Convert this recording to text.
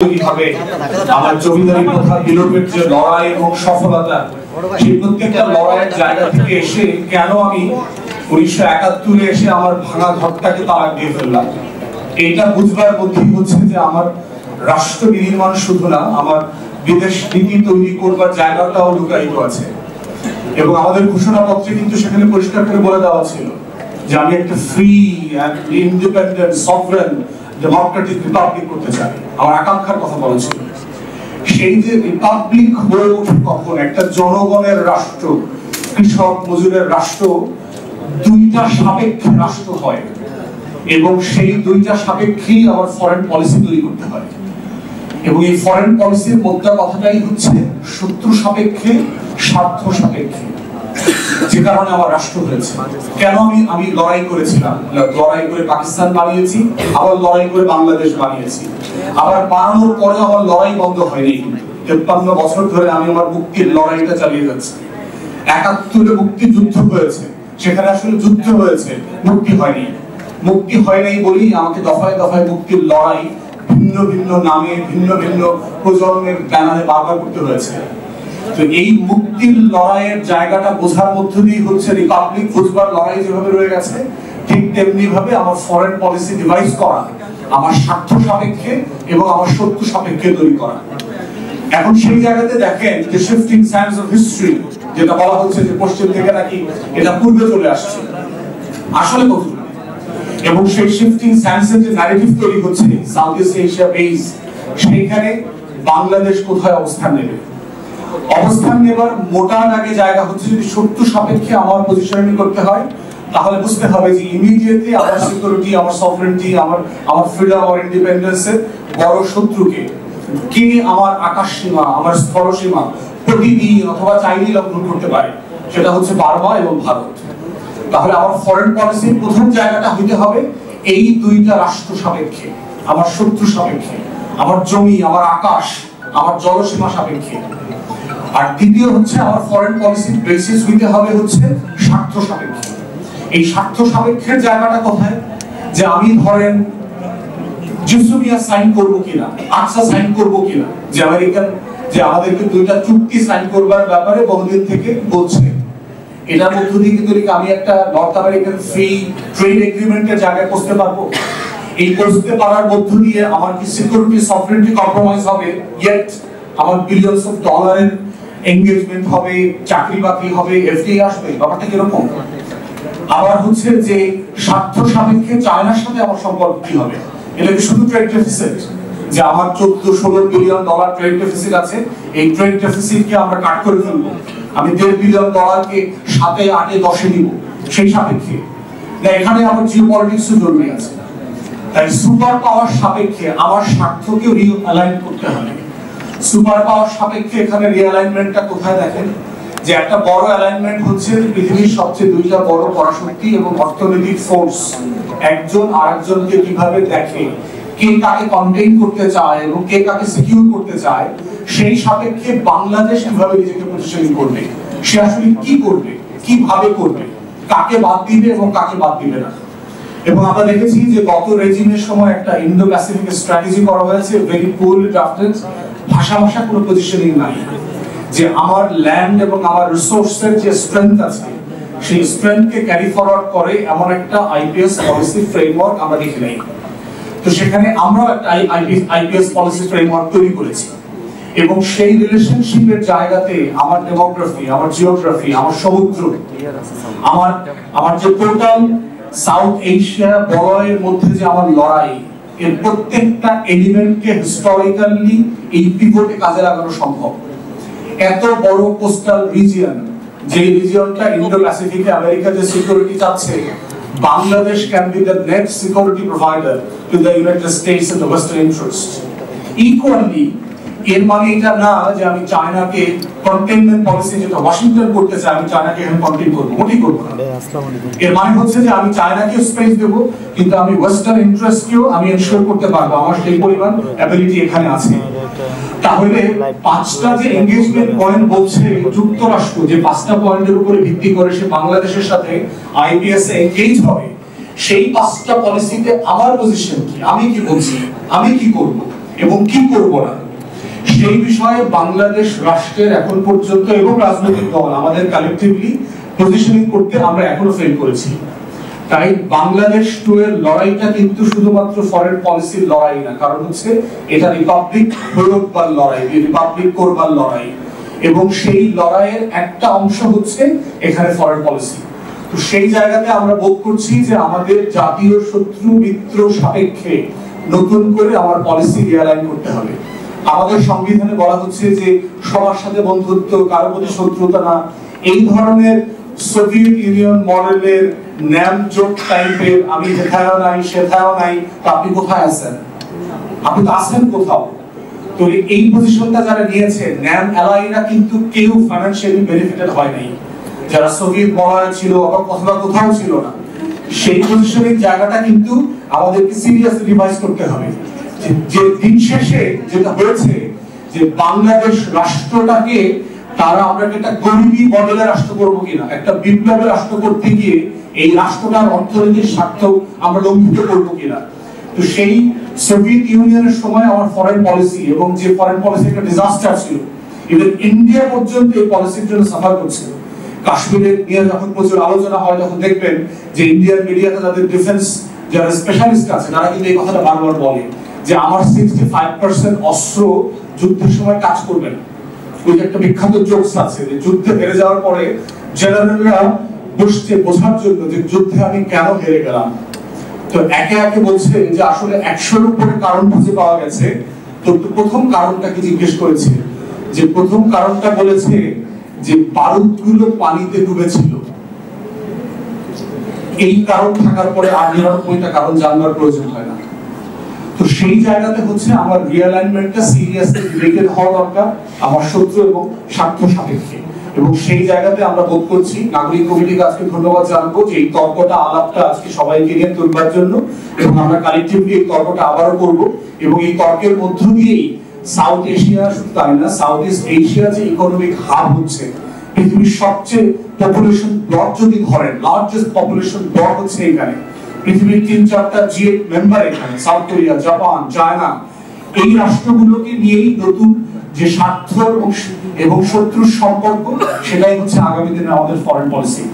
কিভাবে আমার জমিদারি প্রথা বিলোপের যে লড়াই এবং সফলতা, সেই প্রত্যেকটা লড়াইয়ের জায়গা থেকে এসে কেন আমি 1971 এসে আমার ভাঙা ঘরটাকে তালাক দিয়ে ফেললাম, এটা বুঝবার মধ্যেই হচ্ছে যে আমার রাষ্ট্র বিনির্মাণ শুধু না, আমার বিদেশ নীতি তৈরি করবার জায়গাটাও লুকায়িত আছে। এবং আমাদের ঘোষণাপত্রে কিন্তু সেখানে পরিষ্কার করে বলে দেওয়া ছিল যে আমি একটা free and independent sovereign democratic republic করতে চাই। আমার আকাঙ্ক্ষার কথা বলা ছিল। সেই যে রিপাবলিক হয়ে ওঠে কখন, একটা জনগণের রাষ্ট্র, কৃষক মজুরের রাষ্ট্র দুইটা সাপেক্ষে রাষ্ট্র হয়, এবং সেই দুইটা সাপেক্ষেই আমার ফরেন পলিসি তৈরি করতে হয়। এবং এই ফরেন পলিসির মধ্যে কথাটাই হচ্ছে শত্রু সাপেক্ষে, স্বার্থ সাপেক্ষে, যে কারণে আমার রাষ্ট্র হয়েছে। কেন আমি লড়াই করেছিলাম, লড়াই করে পাকিস্তান বানিয়েছি, আবার লড়াই করে বাংলাদেশ বানিয়েছি, আবার বানানোর পরে আমার লড়াই বন্ধ হয়নি। 53 বছর ধরে আমি আমার মুক্তির লড়াইটা চালিয়ে যাচ্ছি। 71-এ মুক্তি যুদ্ধ হয়েছে, সেখানে আসলে যুদ্ধ হয়েছে, মুক্তি হয়নি। মুক্তি হয় নাই বলেই আমাকে দফায় দফায় মুক্তির লড়াই ভিন্ন ভিন্ন নামে, ভিন্ন ভিন্ন প্রজন্মের ব্যানারে বারবার করতে হয়েছে। তো এই মুক্তির লড়াইয়ের জায়গাটা বোঝার মধ্য দিয়ে হচ্ছে রিপাবলিক বুঝবার লড়াই যেভাবে রয়ে গেছে, ঠিক তেমনি ভাবে আমার ফরেন পলিসি ডিভাইস করা আমার স্বার্থ সাপেক্ষে এবং আমার শত্রু সাপেক্ষে তৈরি করা। এখন সেই জায়গাতে দেখেন যে শিফটিং সায়েন্স অফ হিস্ট্রি, যেটা বলা হচ্ছে যে পশ্চিম থেকে নাকি এটা পূর্বে চলে আসছে, আসলে কত। এবং সেই শিফটিং সায়েন্সের যে ন্যারেটিভ তৈরি হচ্ছে সাউথ ইস্ট এশিয়া বেস, সেইখানে বাংলাদেশ কোথায় অবস্থান নেবে? অবস্থান নেবার মোটা দাগে জায়গা হচ্ছে, যদি শত্রু সাপেক্ষে আমার পজিশনিং করতে হয়, তাহলে বুঝতে হবে যে ইমিডিয়েটলি আমার সিকিউরিটি, আমার সফরেনিটি, আমার ফ্রিডম, আমার ইন্ডিপেন্ডেন্সের বড় শত্রুকে কে আমার আকাশ সীমা, আমার স্থল সীমা প্রতিদিন অথবা চাইলেই লঙ্ঘন করতে পারে, সেটা হচ্ছে বার্মা এবং ভারত। তাহলে আমার ফরেন পলিসির প্রথম জায়গাটা হইতে হবে এই দুইটা রাষ্ট্র সাপেক্ষে, আমার শত্রু সাপেক্ষে, আমার জমি, আমার আকাশ, আমার জলসীমা সাপেক্ষে। আর দ্বিতীয় হচ্ছে আমার ফরেন পলিসির বেসিস হইতে হবে হচ্ছে স্বার্থ সাপেক্ষে। এই স্বার্থ সাপেক্ষের জায়গাটা কোথায়? যে আমি ধরেন জুসুমিয়া সাইন করব কিনা, আকসা সাইন করব কিনা, যে আমেরিকান যে আমাদেরকে দুইটা চুক্তি সাইন করবার ব্যাপারে বহুদিন থেকে বলছে, এটার মধ্য দিয়ে কিন্তু আমি একটা নর্থ আমেরিকান ফ্রি ট্রেড এগ্রিমেন্টের জায়গায় পৌঁছতে পারবো। এই পৌঁছতে পারার মধ্য দিয়ে আমার কি সিকিউরিটি, সফরেনিটি কম্প্রোমাইজ হবে? ইয়েট আমার বিলিয়নস অফ ডলারের এনগেজমেন্ট হবে, চাকরি বাকরি হবে, এফডিআই আসবে, ব্যাপারটা কিরকম? আবার হচ্ছে যে স্বার্থ সাপেক্ষে চায়নার সাথে আমার সম্পর্ক কি হবে? এটা কি শুধু ট্রেড ডেফিসিট, যে আমার 14-16 বিলিয়ন ডলার ট্রেড ডেফিসিট আছে, এই ট্রেড ডেফিসিটকে আমরা কাট করে ফেলবো, আমি 1.5 বিলিয়ন ডলারকে 7-এ 8-এ 10-এ নিব, সেই সাপেক্ষে না? এখানে আমার জিওপলিটিক্সও জরুরি আছে। তাই সুপার পাওয়ার সাপেক্ষে আমার স্বার্থকে রিঅ্যালাইন করতে হবে। সুপার পাওয়ার সাপেক্ষে এখানে রিঅ্যালাইনমেন্টটা কোথায় দেখেন? যে একটা বড় অ্যালাইনমেন্ট হচ্ছে পৃথিবীর সবচেয়ে দুইটা বড় পরাশক্তি এবং অর্থনৈতিক ফোর্স একজন আরেকজনকে কিভাবে দেখে, কে কাকে কন্টেইন করতে চায় এবং কে কাকে সিকিউর করতে চায়, সেই সাপেক্ষে বাংলাদেশ কিভাবে নিজেকে পজিশনিং করবে, সে আসলে কি করবে, কিভাবে করবে, কাকে বাদ দিবে এবং কাকে বাদ দিবে না। এবং আমরা দেখেছি যে গত রেজিমের সময় একটা ইন্দো প্যাসিফিক স্ট্র্যাটেজি করা হয়েছে, ভেরি পুরলি ড্রাফটেড, ভাষা কোনো পজিশনিং নাই, যে আমার ল্যান্ড এবং আমার রিসোর্সের যে স্ট্রেংথ আছে, সেই স্ট্রেংথকে ক্যারি ফরওয়ার্ড করে এমন একটা আইপিএস পলিসি ফ্রেমওয়ার্ক আমরা দেখি নাই। তো সেখানে আমরা একটা আইপিএস পলিসি ফ্রেমওয়ার্ক তৈরি করেছি, এবং সেই রিলেশনশিপের জায়গাতে আমার ডেমোগ্রাফি, আমার জিওগ্রাফি, আমার সমুদ্র, আমার যে টোটাল সাউথ এশিয়া বলয়ের মধ্যে যে আমার লড়াই, এর প্রত্যেকটা এলিমেন্টকে হিস্টোরিক্যালি এই পিভটে কাজে লাগানো সম্ভব। এত বড় কোস্টাল রিজিয়ন, যে রিজিয়নটা ইন্দো প্যাসিফিকে আমেরিকা যে সিকিউরিটি চাচ্ছে, Bangladesh can be the next security provider to the United States and the western interest equally. এর মানে এটা না যে আমি চায়নাকে কন্টেইনমেন্ট পলিসি যেটা ওয়াশিংটন করতে চায়, আমি চায়নাকে এখন কন্টেইন করব, মোটেই করব না। এর মানে হচ্ছে যে আমি চায়নাকে স্পেস দেব, কিন্তু আমি ওয়েস্টার্ন ইন্টারেস্টকেও আমি এনশিওর করতে পারবো, আমার সেই পরিমাণ অ্যাবিলিটি এখানে আছে। তাহলে 5টা যে এনগেজমেন্ট পয়েন্ট বলছে যুক্তরাষ্ট্র, যে 5টা পয়েন্টের উপরে ভিত্তি করে সে বাংলাদেশের সাথে আইপিএস এ এনগেজ হবে, সেই 5টা পলিসিতে আমার পজিশন কি, আমি কি বলছি, আমি কি করব, এবং কি করব না, সেই বিষয়ে বাংলাদেশ রাষ্ট্রের এখন পর্যন্ত এবং রাজনৈতিক দল আমাদের কালেক্টিভলি পজিশনিং করতে আমরা এখনো ফেল করেছি। তাই বাংলাদেশ 2 এর লড়াইটা কিন্তু শুধুমাত্র ফরেন পলিসির লড়াই না, কারণ হচ্ছে এটা রিপাবলিক প্রয়োগবার লড়াই, রিপাবলিক করবার লড়াই, এবং সেই লড়াইয়ের একটা অংশ হচ্ছে এখানে ফরেন পলিসি। তো সেই জায়গাতে আমরা বোধ করছি যে আমাদের জাতীয় শত্রু মিত্র সাপেক্ষে নতুন করে আমার পলিসি রিয়ালাইন করতে হবে। আমাদের সংবিধানে বলা হচ্ছে যে সবার সাথে বন্ধুত্ব, কারো প্রতি শত্রুতা না, এই ধরনের সোভিয়েত ইউনিয়ন মডেলের ন্যামজোট টাইপের আমি যেথায়ও নাই সেথায়ও নাই, আপনি কোথায় আছেন? আপনি তো আছেন কোথাও। তো এই পজিশনটা যারা নিয়েছে, ন্যাম অ্যালাইরা কিন্তু কেউ ফাইন্যান্সিয়ালি বেনিফিটেড হয় নাই, যারা সোভিয়েত মডেল ছিল অথবা কোথাও ছিল না। সেই পজিশনের জায়গাটা কিন্তু আমাদেরকে সিরিয়াসলি রিভাইজ করতে হবে। যে দিন শেষে যেটা হয়েছে যে বাংলাদেশ রাষ্ট্রটাকে তারা আমরা একটা গরিবী মডেলের রাষ্ট্র করবো কিনা, একটা বিপ্লবের রাষ্ট্র করতে গিয়ে এই রাষ্ট্রটার অর্থনৈতিক স্বার্থ আমরা লঙ্ঘিত করবো কিনা। তো সেই সোভিয়েত ইউনিয়নের সময় আমার ফরেন পলিসি, এবং যে ফরেন পলিসি একটা ডিজাস্টার ছিল, ইভেন ইন্ডিয়া পর্যন্ত এই পলিসির জন্য সাফার করছে। কাশ্মীরের নিয়ে যখন প্রচুর আলোচনা হয়, তখন দেখবেন যে ইন্ডিয়ান মিডিয়াতে তাদের ডিফেন্স যারা স্পেশালিস্ট আছে তারা কিন্তু এই কথাটা বারবার বলে যে আমার 65% অস্ত্র যুদ্ধের সময় কাজ করবে না। ওই একটা বিখ্যাত জোকস আছে যে যুদ্ধে হেরে যাওয়ার পরে জেনারেলরা বসছে বোঝার জন্য যে যুদ্ধে আমি কেন হেরে গেলাম। তো একে একে বলছে যে আসলে 100-এর উপরে কারণ খুঁজে পাওয়া গেছে। তো প্রথম কারণটাকে জিজ্ঞেস করেছে, যে প্রথম কারণটা বলেছে যে বারুদগুলো পানিতে ডুবেছিল। এই কারণ থাকার পরে আর 99টা কারণ জানবার প্রয়োজন হয় না। তো সেই জায়গাতে হচ্ছে আমার রিঅ্যালাইনমেন্টটা সিরিয়াসলি ডিবেটেড হওয়া দরকার আমার শত্রু এবং স্বার্থ সাপেক্ষে, এবং সেই জায়গাতে আমরা বোধ করছি নাগরিক কমিটিকে আজকে ধন্যবাদ জানাবো যে এই তর্কটা আলাপটা আজকে সবাইকে নিয়ে তুলবার জন্য, এবং আমরা কালেক্টিভলি এই তর্কটা আবারও করব, এবং এই তর্কের মধ্য দিয়েই সাউথ এশিয়া, শুধু তাই না, সাউথ ইস্ট এশিয়া যে ইকোনমিক হাব হচ্ছে, পৃথিবীর সবচেয়ে পপুলেশন ব্লক যদি ধরেন, লার্জেস্ট পপুলেশন ব্লক হচ্ছে এখানে, পৃথিবীর 3-4টা G8 মেম্বার এখানে, সাউথ কোরিয়া, জাপান, চায়না, এই রাষ্ট্রগুলোকে নিয়েই নতুন যে স্বার্থ এবং শত্রুর সম্পর্ক, সেটাই হচ্ছে আগামী দিনে আমাদের ফরেন পলিসি।